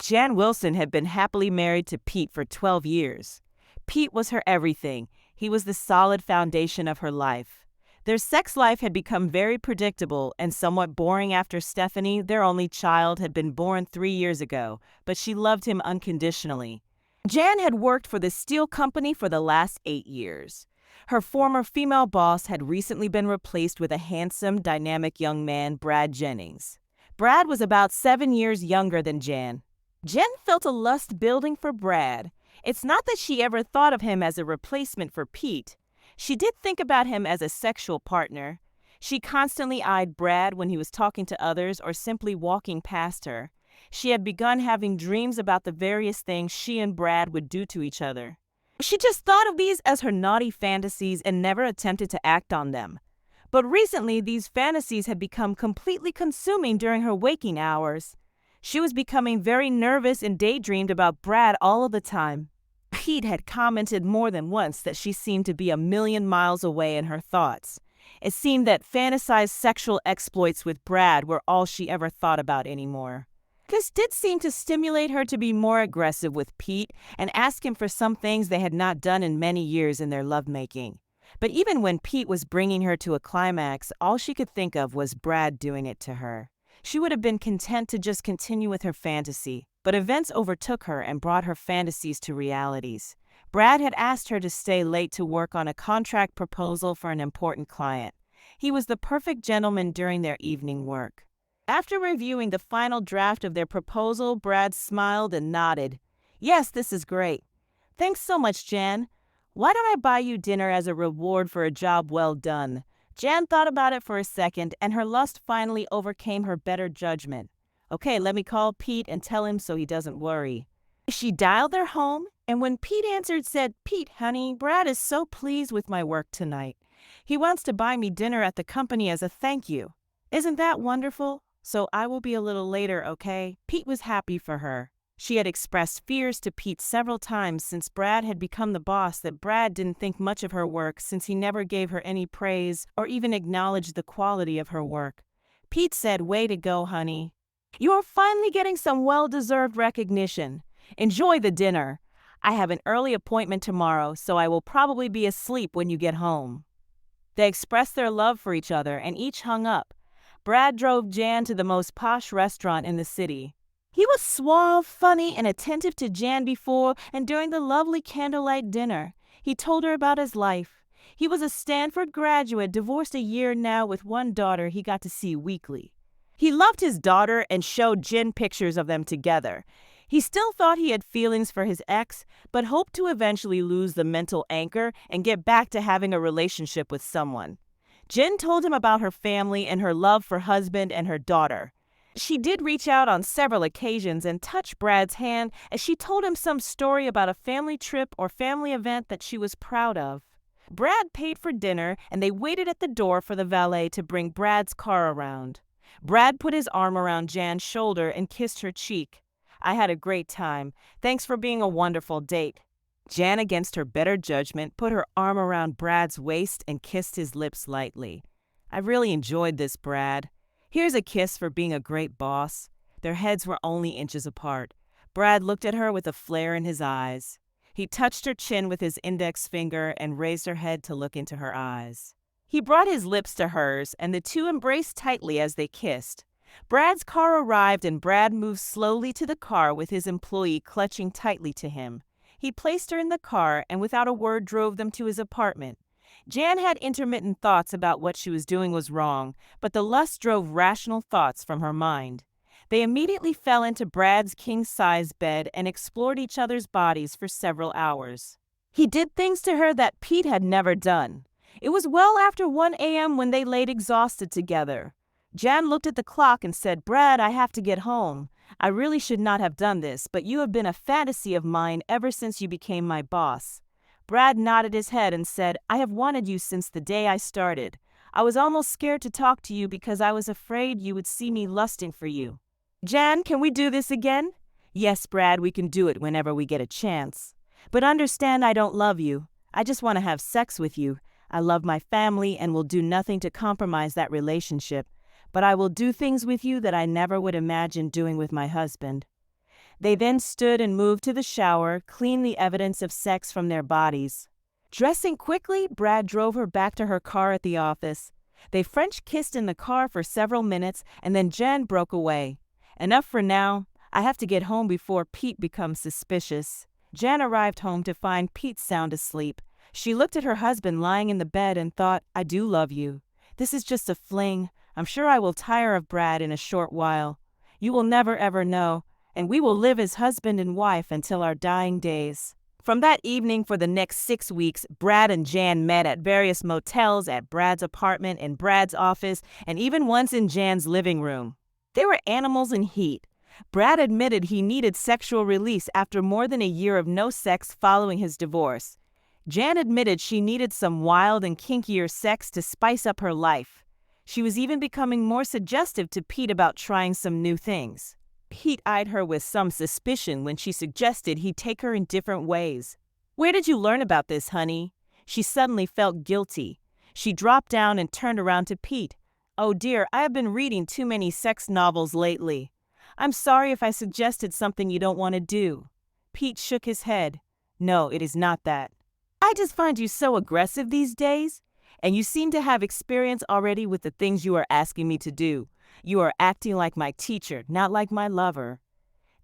Jan Wilson had been happily married to Pete for 12 years. Pete was her everything. He was the solid foundation of her life. Their sex life had become very predictable and somewhat boring after Stephanie, their only child, had been born 3 years ago, but she loved him unconditionally. Jan had worked for the steel company for the last 8 years. Her former female boss had recently been replaced with a handsome, dynamic young man, Brad Jennings. Brad was about 7 years younger than Jan. Jen felt a lust building for Brad. It's not that she ever thought of him as a replacement for Pete. She did think about him as a sexual partner. She constantly eyed Brad when he was talking to others or simply walking past her. She had begun having dreams about the various things she and Brad would do to each other. She just thought of these as her naughty fantasies and never attempted to act on them. But recently, these fantasies had become completely consuming during her waking hours. She was becoming very nervous and daydreamed about Brad all of the time. Pete had commented more than once that she seemed to be a million miles away in her thoughts. It seemed that fantasized sexual exploits with Brad were all she ever thought about anymore. This did seem to stimulate her to be more aggressive with Pete and ask him for some things they had not done in many years in their lovemaking. But even when Pete was bringing her to a climax, all she could think of was Brad doing it to her. She would have been content to just continue with her fantasy, but events overtook her and brought her fantasies to realities. Brad had asked her to stay late to work on a contract proposal for an important client. He was the perfect gentleman during their evening work. After reviewing the final draft of their proposal, Brad smiled and nodded. "Yes, this is great. Thanks so much, Jan. Why don't I buy you dinner as a reward for a job well done?" Jan thought about it for a second, and her lust finally overcame her better judgment. "Okay, let me call Pete and tell him so he doesn't worry." She dialed their home, and when Pete answered, said, "Pete, honey, Brad is so pleased with my work tonight. He wants to buy me dinner at the company as a thank you. Isn't that wonderful? So I will be a little later, okay?" Pete was happy for her. She had expressed fears to Pete several times since Brad had become the boss that Brad didn't think much of her work since he never gave her any praise or even acknowledged the quality of her work. Pete said, "Way to go, honey. You are finally getting some well-deserved recognition. Enjoy the dinner. I have an early appointment tomorrow, so I will probably be asleep when you get home." They expressed their love for each other and each hung up. Brad drove Jan to the most posh restaurant in the city. He was suave, funny, and attentive to Jan before and during the lovely candlelight dinner. He told her about his life. He was a Stanford graduate, divorced a year now with one daughter he got to see weekly. He loved his daughter and showed Jen pictures of them together. He still thought he had feelings for his ex, but hoped to eventually lose the mental anchor and get back to having a relationship with someone. Jen told him about her family and her love for husband and her daughter. She did reach out on several occasions and touch Brad's hand as she told him some story about a family trip or family event that she was proud of. Brad paid for dinner and they waited at the door for the valet to bring Brad's car around. Brad put his arm around Jan's shoulder and kissed her cheek. "I had a great time. Thanks for being a wonderful date." Jan, against her better judgment, put her arm around Brad's waist and kissed his lips lightly. "I really enjoyed this, Brad. Here's a kiss for being a great boss." Their heads were only inches apart. Brad looked at her with a flare in his eyes. He touched her chin with his index finger and raised her head to look into her eyes. He brought his lips to hers, and the two embraced tightly as they kissed. Brad's car arrived, and Brad moved slowly to the car with his employee clutching tightly to him. He placed her in the car and without a word drove them to his apartment. Jan had intermittent thoughts about what she was doing was wrong, but the lust drove rational thoughts from her mind. They immediately fell into Brad's king-size bed and explored each other's bodies for several hours. He did things to her that Pete had never done. It was well after 1 a.m. when they laid exhausted together. Jan looked at the clock and said, "Brad, I have to get home. I really should not have done this, but you have been a fantasy of mine ever since you became my boss." Brad nodded his head and said, "I have wanted you since the day I started. I was almost scared to talk to you because I was afraid you would see me lusting for you." "Jan, can we do this again?" "Yes, Brad, we can do it whenever we get a chance. But understand I don't love you. I just want to have sex with you. I love my family and will do nothing to compromise that relationship. But I will do things with you that I never would imagine doing with my husband." They then stood and moved to the shower, cleaned the evidence of sex from their bodies. Dressing quickly, Brad drove her back to her car at the office. They French kissed in the car for several minutes, and then Jen broke away. Enough for now. I have to get home before Pete becomes suspicious. Jen arrived home to find Pete sound asleep. She looked at her husband lying in the bed and thought, I do love you. This is just a fling. I'm sure I will tire of Brad in a short while. You will never ever know, and we will live as husband and wife until our dying days. From that evening for the next 6 weeks, Brad and Jan met at various motels, at Brad's apartment, in Brad's office, and even once in Jan's living room. They were animals in heat. Brad admitted he needed sexual release after more than a year of no sex following his divorce. Jan admitted she needed some wild and kinkier sex to spice up her life. She was even becoming more suggestive to Pete about trying some new things. Pete eyed her with some suspicion when she suggested he take her in different ways. Where did you learn about this, honey? She suddenly felt guilty. She dropped down and turned around to Pete. Oh dear, I have been reading too many sex novels lately. I'm sorry if I suggested something you don't want to do. Pete shook his head. No, it is not that. I just find you so aggressive these days, and you seem to have experience already with the things you are asking me to do. You are acting like my teacher, not like my lover.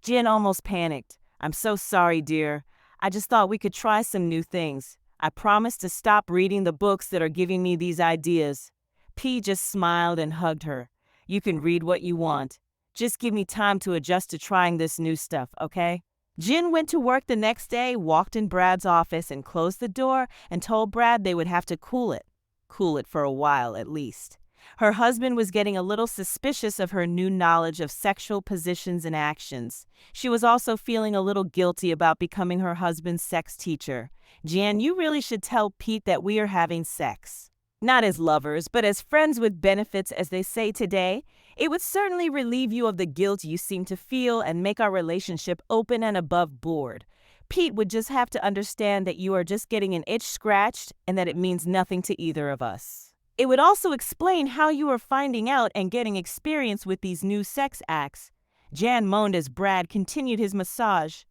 Jen almost panicked. I'm so sorry, dear. I just thought we could try some new things. I promise to stop reading the books that are giving me these ideas. P just smiled and hugged her. You can read what you want. Just give me time to adjust to trying this new stuff, okay? Jen went to work the next day, walked in Brad's office and closed the door and told Brad they would have to cool it. Cool it for a while, at least. Her husband was getting a little suspicious of her new knowledge of sexual positions and actions. She was also feeling a little guilty about becoming her husband's sex teacher. Jan, you really should tell Pete that we are having sex. Not as lovers, but as friends with benefits, as they say today. It would certainly relieve you of the guilt you seem to feel and make our relationship open and above board. Pete would just have to understand that you are just getting an itch scratched and that it means nothing to either of us. It would also explain how you are finding out and getting experience with these new sex acts. Jan moaned as Brad continued his massage.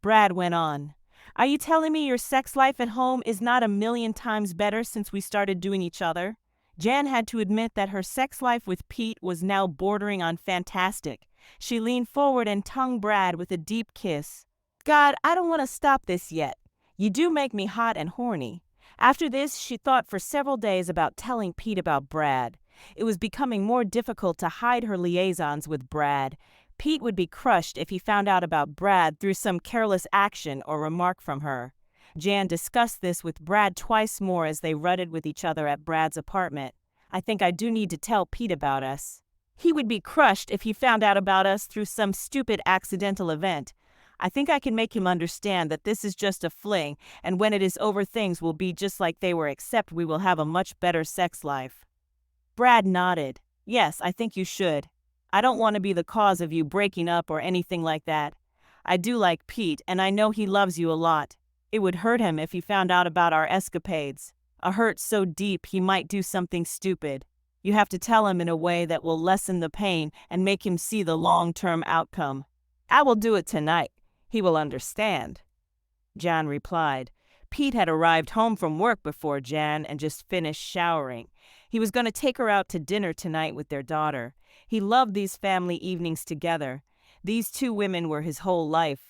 Brad went on. Are you telling me your sex life at home is not a million times better since we started doing each other? Jan had to admit that her sex life with Pete was now bordering on fantastic. She leaned forward and tongued Brad with a deep kiss. God, I don't want to stop this yet. You do make me hot and horny. After this, she thought for several days about telling Pete about Brad. It was becoming more difficult to hide her liaisons with Brad. Pete would be crushed if he found out about Brad through some careless action or remark from her. Jan discussed this with Brad twice more as they rutted with each other at Brad's apartment. I think I do need to tell Pete about us. He would be crushed if he found out about us through some stupid accidental event. I think I can make him understand that this is just a fling, and when it is over things will be just like they were, except we will have a much better sex life. Brad nodded. Yes, I think you should. I don't want to be the cause of you breaking up or anything like that. I do like Pete, and I know he loves you a lot. It would hurt him if he found out about our escapades. A hurt so deep he might do something stupid. You have to tell him in a way that will lessen the pain and make him see the long-term outcome. I will do it tonight. He will understand. Jan replied. Pete had arrived home from work before Jan and just finished showering. He was going to take her out to dinner tonight with their daughter. He loved these family evenings together. These two women were his whole life.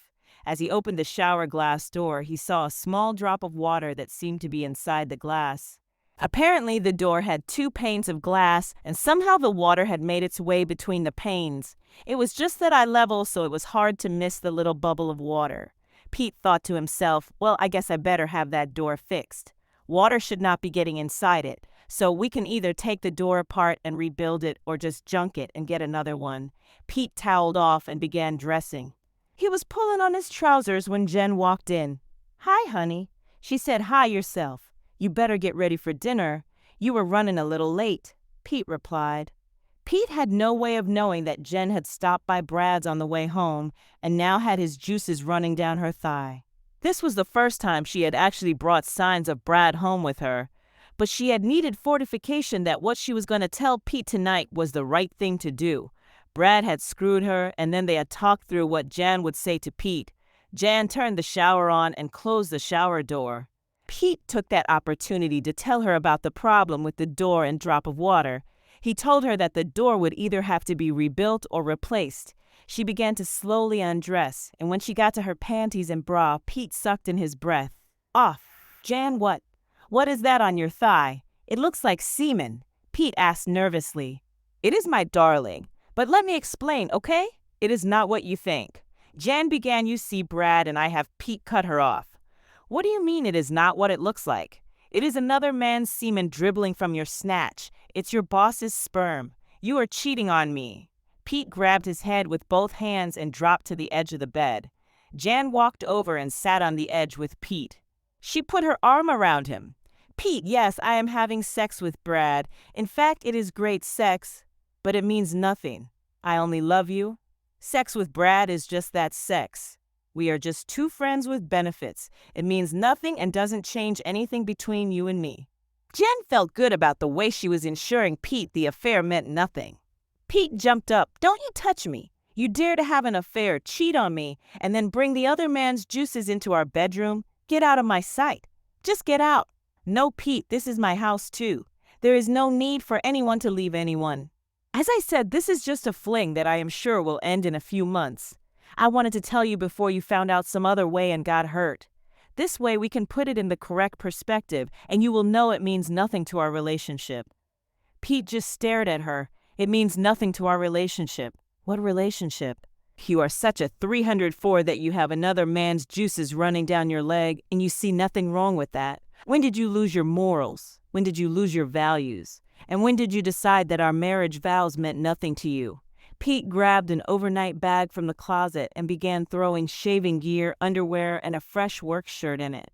As he opened the shower glass door, he saw a small drop of water that seemed to be inside the glass. Apparently, the door had 2 panes of glass, and somehow the water had made its way between the panes. It was just that eye level, so it was hard to miss the little bubble of water. Pete thought to himself, well, I guess I better have that door fixed. Water should not be getting inside it, so we can either take the door apart and rebuild it or just junk it and get another one. Pete toweled off and began dressing. He was pulling on his trousers when Jen walked in. Hi, honey. She said, hi yourself. You better get ready for dinner. You were running a little late, Pete replied. Pete had no way of knowing that Jen had stopped by Brad's on the way home and now had his juices running down her thigh. This was the first time she had actually brought signs of Brad home with her, but she had needed fortification that what she was going to tell Pete tonight was the right thing to do. Brad had screwed her, and then they had talked through what Jan would say to Pete. Jan turned the shower on and closed the shower door. Pete took that opportunity to tell her about the problem with the door and drop of water. He told her that the door would either have to be rebuilt or replaced. She began to slowly undress, and when she got to her panties and bra, Pete sucked in his breath. Off. Jan, what? What is that on your thigh? It looks like semen, Pete asked nervously. It is, my darling, but let me explain, okay? It is not what you think. Jan began. You see, Brad and I have Pete cut her off. What do you mean it is not what it looks like? It is another man's semen dribbling from your snatch. It's your boss's sperm. You are cheating on me. Pete grabbed his head with both hands and dropped to the edge of the bed. Jan walked over and sat on the edge with Pete. She put her arm around him. Pete, yes, I am having sex with Brad. In fact, it is great sex, but it means nothing. I only love you. Sex with Brad is just that, sex. We are just two friends with benefits. It means nothing and doesn't change anything between you and me. Jen felt good about the way she was ensuring Pete the affair meant nothing. Pete jumped up. Don't you touch me. You dare to have an affair, cheat on me, and then bring the other man's juices into our bedroom? Get out of my sight. Just get out. No, Pete, this is my house too. There is no need for anyone to leave anyone. As I said, this is just a fling that I am sure will end in a few months. I wanted to tell you before you found out some other way and got hurt. This way we can put it in the correct perspective, and you will know it means nothing to our relationship. Pete just stared at her. It means nothing to our relationship. What relationship? You are such a 304 that you have another man's juices running down your leg, and you see nothing wrong with that. When did you lose your morals? When did you lose your values? And when did you decide that our marriage vows meant nothing to you? Pete grabbed an overnight bag from the closet and began throwing shaving gear, underwear, and a fresh work shirt in it.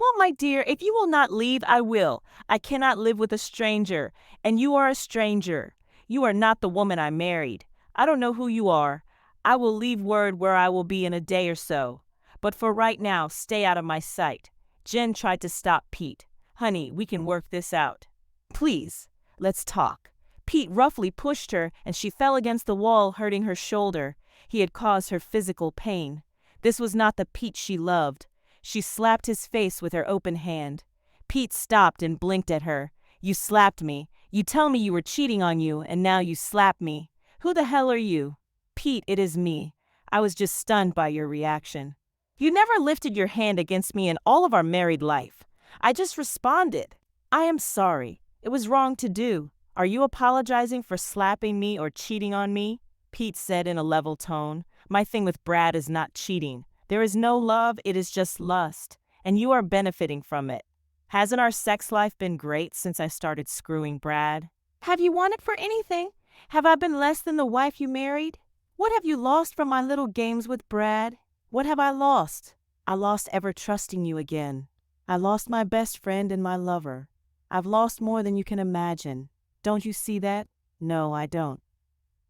Well, my dear, if you will not leave, I will. I cannot live with a stranger, and you are a stranger. You are not the woman I married. I don't know who you are. I will leave word where I will be in a day or so. But for right now, stay out of my sight. Jen tried to stop Pete. Honey, we can work this out. Please, let's talk. Pete roughly pushed her, and she fell against the wall, hurting her shoulder. He had caused her physical pain. This was not the Pete she loved. She slapped his face with her open hand. Pete stopped and blinked at her. You slapped me. You tell me you were cheating on you, and now you slap me. Who the hell are you? Pete, it is me. I was just stunned by your reaction. You never lifted your hand against me in all of our married life. I just responded. I am sorry. It was wrong to do. Are you apologizing for slapping me or cheating on me? Pete said in a level tone. My thing with Brad is not cheating. There is no love, it is just lust. And you are benefiting from it. Hasn't our sex life been great since I started screwing Brad? Have you wanted for anything? Have I been less than the wife you married? What have you lost from my little games with Brad? What have I lost? I lost ever trusting you again. I lost my best friend and my lover. I've lost more than you can imagine. Don't you see that? No, I don't.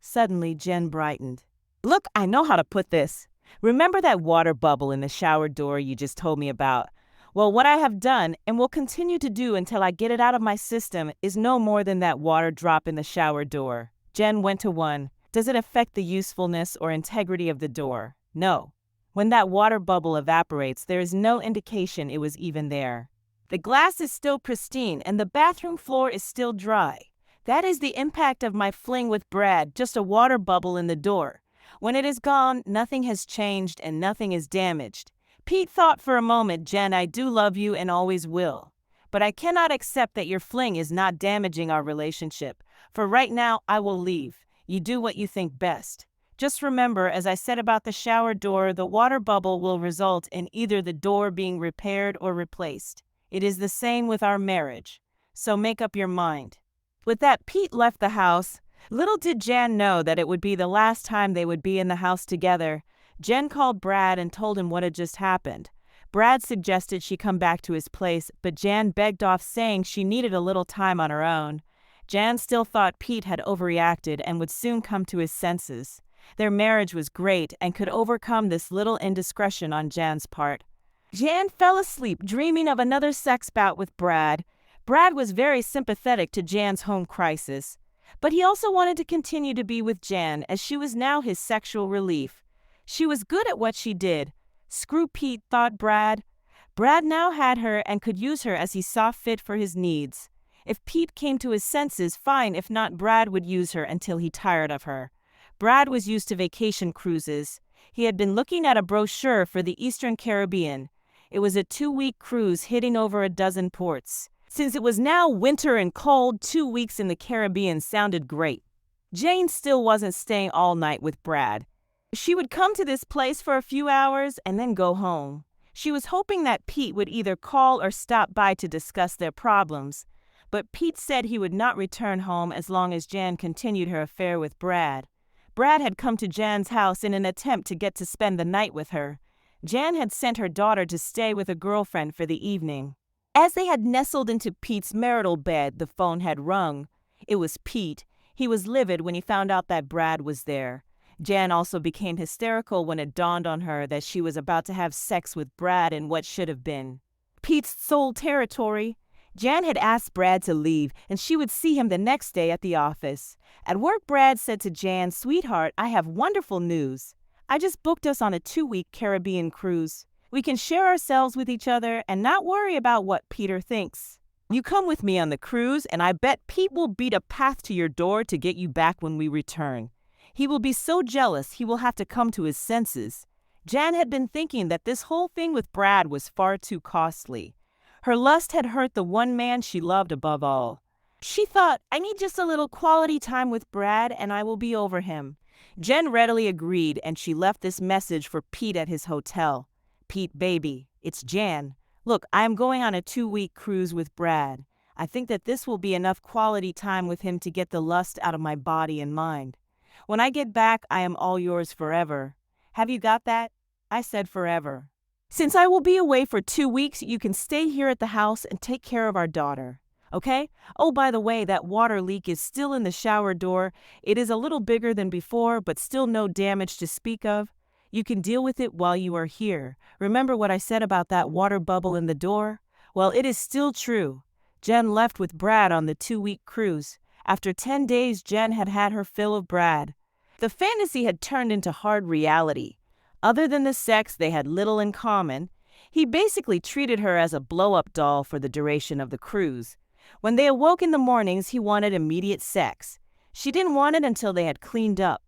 Suddenly, Jen brightened. Look, I know how to put this. Remember that water bubble in the shower door you just told me about? Well, what I have done, and will continue to do until I get it out of my system, is no more than that water drop in the shower door. Jen went to one. Does it affect the usefulness or integrity of the door? No. When that water bubble evaporates, there is no indication it was even there. The glass is still pristine, and the bathroom floor is still dry. That is the impact of my fling with Brad, just a water bubble in the door. When it is gone, nothing has changed and nothing is damaged. Pete thought for a moment. Jen, I do love you and always will. But I cannot accept that your fling is not damaging our relationship. For right now, I will leave. You do what you think best. Just remember, as I said about the shower door, the water bubble will result in either the door being repaired or replaced. It is the same with our marriage. So make up your mind. With that, Pete left the house. Little did Jan know that it would be the last time they would be in the house together. Jen called Brad and told him what had just happened. Brad suggested she come back to his place, but Jan begged off, saying she needed a little time on her own. Jan still thought Pete had overreacted and would soon come to his senses. Their marriage was great and could overcome this little indiscretion on Jan's part. Jan fell asleep dreaming of another sex bout with Brad. Brad was very sympathetic to Jan's home crisis. But he also wanted to continue to be with Jan, as she was now his sexual relief. She was good at what she did. Screw Pete, thought Brad. Brad now had her and could use her as he saw fit for his needs. If Pete came to his senses, fine. If not, Brad would use her until he tired of her. Brad was used to vacation cruises. He had been looking at a brochure for the Eastern Caribbean. It was a 2-week cruise hitting over a dozen ports. Since it was now winter and cold, 2 weeks in the Caribbean sounded great. Jane still wasn't staying all night with Brad. She would come to this place for a few hours and then go home. She was hoping that Pete would either call or stop by to discuss their problems. But Pete said he would not return home as long as Jan continued her affair with Brad. Brad had come to Jan's house in an attempt to get to spend the night with her. Jan had sent her daughter to stay with a girlfriend for the evening. As they had nestled into Pete's marital bed, the phone had rung. It was Pete. He was livid when he found out that Brad was there. Jan also became hysterical when it dawned on her that she was about to have sex with Brad in what should have been Pete's sole territory. Jan had asked Brad to leave, and she would see him the next day at the office. At work, Brad said to Jan, "Sweetheart, I have wonderful news. I just booked us on a 2-week Caribbean cruise. We can share ourselves with each other and not worry about what Peter thinks. You come with me on the cruise, and I bet Pete will beat a path to your door to get you back when we return. He will be so jealous he will have to come to his senses." Jan had been thinking that this whole thing with Brad was far too costly. Her lust had hurt the one man she loved above all. She thought, "I need just a little quality time with Brad and I will be over him." Jen readily agreed, and she left this message for Pete at his hotel. "Pete, baby, it's Jan. Look, I am going on a 2-week cruise with Brad. I think that this will be enough quality time with him to get the lust out of my body and mind. When I get back, I am all yours forever. Have you got that?" I said forever. "Since I will be away for 2 weeks, you can stay here at the house and take care of our daughter. Okay? Oh, by the way, that water leak is still in the shower door. It is a little bigger than before, but still no damage to speak of. You can deal with it while you are here. Remember what I said about that water bubble in the door? Well, it is still true." Jen left with Brad on the 2-week cruise. After 10 days, Jen had had her fill of Brad. The fantasy had turned into hard reality. Other than the sex, they had little in common. He basically treated her as a blow-up doll for the duration of the cruise. When they awoke in the mornings, he wanted immediate sex. She didn't want it until they had cleaned up.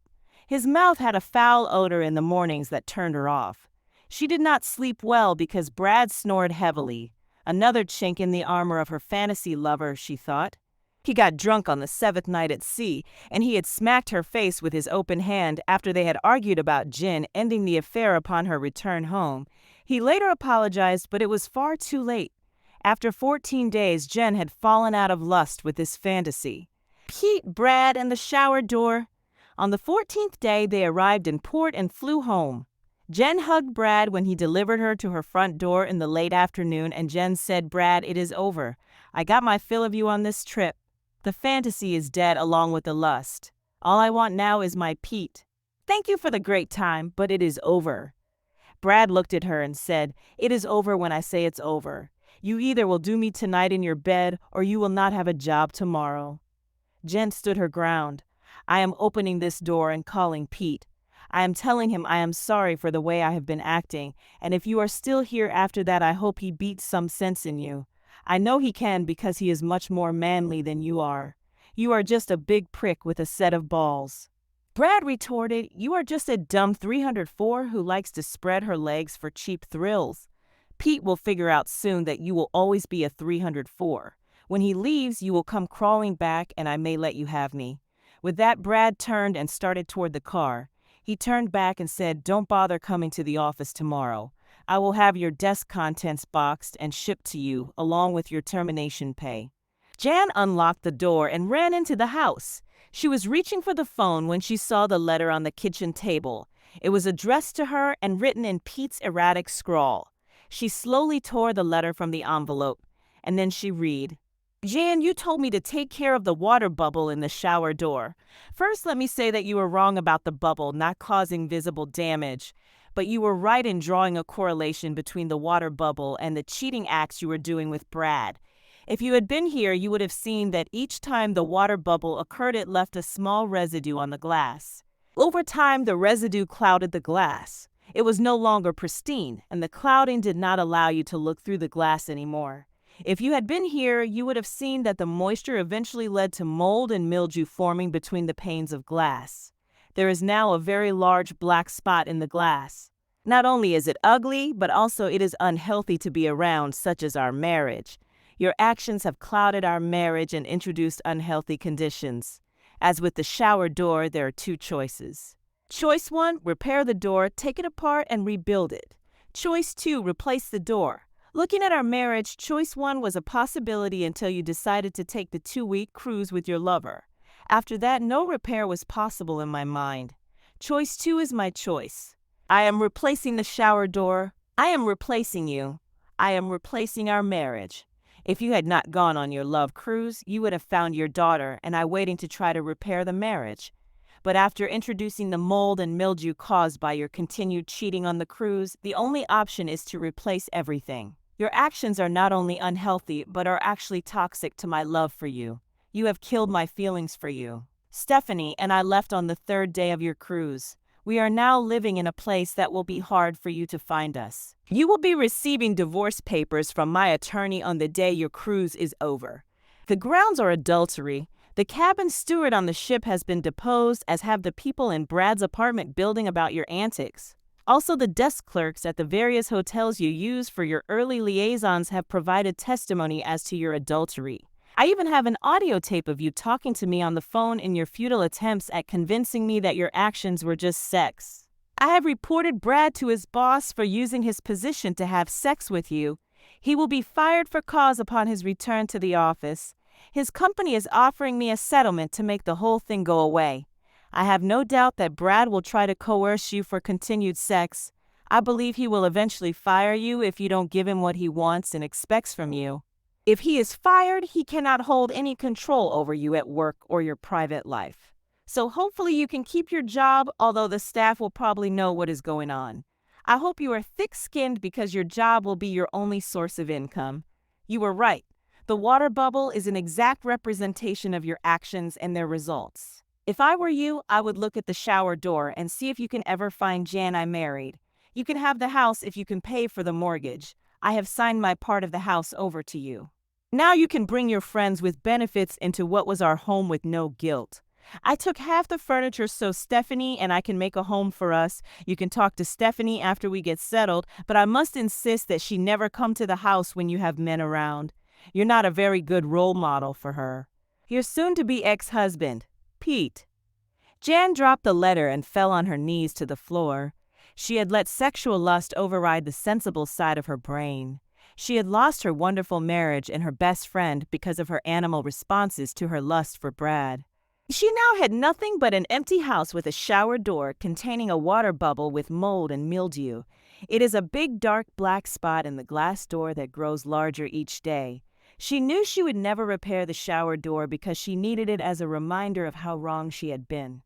His mouth had a foul odor in the mornings that turned her off. She did not sleep well because Brad snored heavily. Another chink in the armor of her fantasy lover, she thought. He got drunk on the 7th night at sea, and he had smacked her face with his open hand after they had argued about Jen ending the affair upon her return home. He later apologized, but it was far too late. After 14 days, Jen had fallen out of lust with this fantasy. Pete, Brad, and the shower door. On the 14th day, they arrived in port and flew home. Jen hugged Brad when he delivered her to her front door in the late afternoon, and Jen said, "Brad, it is over. I got my fill of you on this trip. The fantasy is dead along with the lust. All I want now is my Pete. Thank you for the great time, but it is over." Brad looked at her and said, "It is over when I say it's over. You either will do me tonight in your bed or you will not have a job tomorrow." Jen stood her ground. "I am opening this door and calling Pete. I am telling him I am sorry for the way I have been acting, and if you are still here after that, I hope he beats some sense in you. I know he can because he is much more manly than you are. You are just a big prick with a set of balls." Brad retorted, "You are just a dumb 304 who likes to spread her legs for cheap thrills. Pete will figure out soon that you will always be a 304. When he leaves, you will come crawling back and I may let you have me." With that, Brad turned and started toward the car. He turned back and said, "Don't bother coming to the office tomorrow. I will have your desk contents boxed and shipped to you, along with your termination pay." Jan unlocked the door and ran into the house. She was reaching for the phone when she saw the letter on the kitchen table. It was addressed to her and written in Pete's erratic scrawl. She slowly tore the letter from the envelope, and then she read, "Jan, you told me to take care of the water bubble in the shower door. First, let me say that you were wrong about the bubble not causing visible damage. But you were right in drawing a correlation between the water bubble and the cheating acts you were doing with Brad. If you had been here, you would have seen that each time the water bubble occurred, it left a small residue on the glass. Over time, the residue clouded the glass. It was no longer pristine, and the clouding did not allow you to look through the glass anymore. If you had been here, you would have seen that the moisture eventually led to mold and mildew forming between the panes of glass. There is now a very large black spot in the glass. Not only is it ugly, but also it is unhealthy to be around, such as our marriage. Your actions have clouded our marriage and introduced unhealthy conditions. As with the shower door, there are two choices. Choice 1, repair the door, take it apart, and rebuild it. Choice 2, replace the door. Looking at our marriage, choice 1 was a possibility until you decided to take the 2-week cruise with your lover. After that, no repair was possible in my mind. Choice 2 is my choice. I am replacing the shower door. I am replacing you. I am replacing our marriage. If you had not gone on your love cruise, you would have found your daughter and I waiting to try to repair the marriage. But after introducing the mold and mildew caused by your continued cheating on the cruise, the only option is to replace everything. Your actions are not only unhealthy, but are actually toxic to my love for you. You have killed my feelings for you. Stephanie and I left on the 3rd day of your cruise. We are now living in a place that will be hard for you to find us. You will be receiving divorce papers from my attorney on the day your cruise is over. The grounds are adultery. The cabin steward on the ship has been deposed, as have the people in Brad's apartment building about your antics. Also, the desk clerks at the various hotels you use for your early liaisons have provided testimony as to your adultery. I even have an audio tape of you talking to me on the phone in your futile attempts at convincing me that your actions were just sex. I have reported Brad to his boss for using his position to have sex with you. He will be fired for cause upon his return to the office. His company is offering me a settlement to make the whole thing go away. I have no doubt that Brad will try to coerce you for continued sex. I believe he will eventually fire you if you don't give him what he wants and expects from you. If he is fired, he cannot hold any control over you at work or your private life. So hopefully you can keep your job, although the staff will probably know what is going on. I hope you are thick-skinned because your job will be your only source of income. You were right. The water bubble is an exact representation of your actions and their results. If I were you, I would look at the shower door and see if you can ever find Jan I married. You can have the house if you can pay for the mortgage. I have signed my part of the house over to you. Now you can bring your friends with benefits into what was our home with no guilt. I took half the furniture so Stephanie and I can make a home for us. You can talk to Stephanie after we get settled, but I must insist that she never come to the house when you have men around. You're not a very good role model for her. Your soon-to-be ex-husband, Pete. Jan dropped the letter and fell on her knees to the floor. She had let sexual lust override the sensible side of her brain. She had lost her wonderful marriage and her best friend because of her animal responses to her lust for Brad. She now had nothing but an empty house with a shower door containing a water bubble with mold and mildew. It is a big dark black spot in the glass door that grows larger each day. She knew she would never repair the shower door because she needed it as a reminder of how wrong she had been.